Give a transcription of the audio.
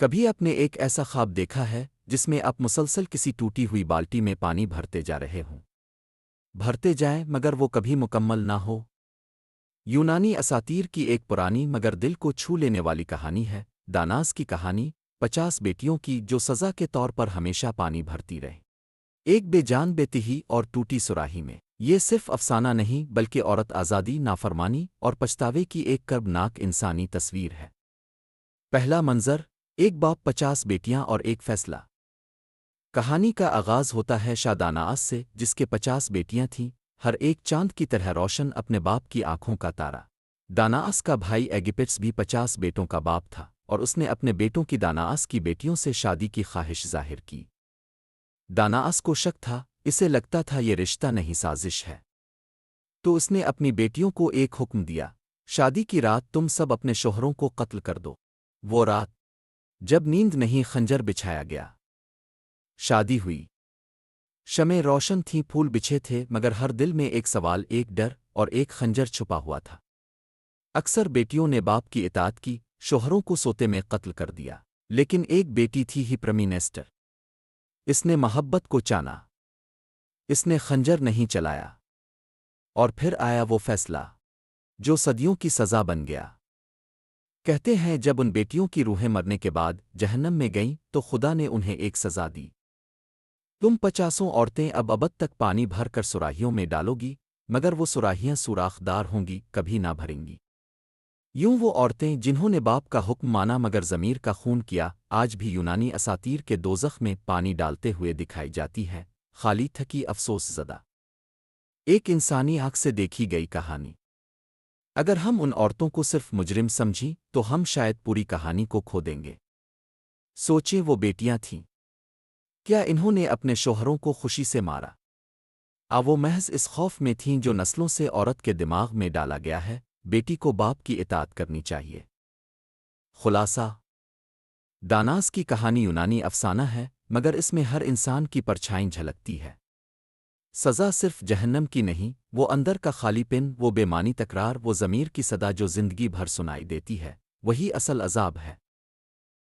کبھی آپ نے ایک ایسا خواب دیکھا ہے جس میں آپ مسلسل کسی ٹوٹی ہوئی بالٹی میں پانی بھرتے جا رہے ہوں؟ بھرتے جائیں مگر وہ کبھی مکمل نہ ہو۔ یونانی اساطیر کی ایک پرانی مگر دل کو چھو لینے والی کہانی ہے، داناس کی کہانی، 50 بیٹیوں کی جو سزا کے طور پر ہمیشہ پانی بھرتی رہیں، ایک بے جان بے تہی اور ٹوٹی سراہی میں۔ یہ صرف افسانہ نہیں بلکہ عورت آزادی، نافرمانی اور پچھتاوے کی ایک کربناک انسانی تصویر ہے۔ پہلا منظر، ایک باپ، 50 بیٹیاں اور ایک فیصلہ۔ کہانی کا آغاز ہوتا ہے شاہ داناس سے، جس کے 50 بیٹیاں تھیں، ہر ایک چاند کی طرح روشن، اپنے باپ کی آنکھوں کا تارا۔ داناس کا بھائی ایگپٹس بھی 50 بیٹوں کا باپ تھا، اور اس نے اپنے بیٹوں کی داناس کی بیٹیوں سے شادی کی خواہش ظاہر کی۔ داناس کو شک تھا، اسے لگتا تھا یہ رشتہ نہیں، سازش ہے۔ تو اس نے اپنی بیٹیوں کو ایک حکم دیا، شادی کی رات تم سب اپنے شوہروں کو قتل کر دو۔ وہ رات جب نیند نہیں، خنجر بچھایا گیا۔ شادی ہوئی، شمع روشن تھیں، پھول بچھے تھے، مگر ہر دل میں ایک سوال، ایک ڈر اور ایک خنجر چھپا ہوا تھا۔ اکثر بیٹیوں نے باپ کی اطاعت کی، شوہروں کو سوتے میں قتل کر دیا، لیکن ایک بیٹی تھی ہی پرمینسٹر۔ اس نے محبت کو چانا، اس نے خنجر نہیں چلایا، اور پھر آیا وہ فیصلہ جو صدیوں کی سزا بن گیا۔ کہتے ہیں جب ان بیٹیوں کی روحیں مرنے کے بعد جہنم میں گئیں تو خدا نے انہیں ایک سزا دی، تم 50 عورتیں اب ابد تک پانی بھر کر سراہیوں میں ڈالو گی، مگر وہ سراہیاں سوراخ دار ہوں گی، کبھی نہ بھریں گی۔ یوں وہ عورتیں جنہوں نے باپ کا حکم مانا مگر ضمیر کا خون کیا، آج بھی یونانی اساطیر کے دوزخ میں پانی ڈالتے ہوئے دکھائی جاتی ہیں، خالی تھکی، افسوس زدہ۔ ایک انسانی آنکھ سے دیکھی گئی کہانی۔ اگر ہم ان عورتوں کو صرف مجرم سمجھیں تو ہم شاید پوری کہانی کو کھو دیں گے۔ سوچیں، وہ بیٹیاں تھیں، کیا انہوں نے اپنے شوہروں کو خوشی سے مارا؟ وہ محض اس خوف میں تھیں جو نسلوں سے عورت کے دماغ میں ڈالا گیا ہے، بیٹی کو باپ کی اطاعت کرنی چاہیے۔ خلاصہ، داناس کی کہانی یونانی افسانہ ہے، مگر اس میں ہر انسان کی پرچھائیں جھلکتی ہے۔ سزا صرف جہنم کی نہیں، وہ اندر کا خالی پن، وہ بے معنی تکرار، وہ ضمیر کی صدا جو زندگی بھر سنائی دیتی ہے، وہی اصل عذاب ہے۔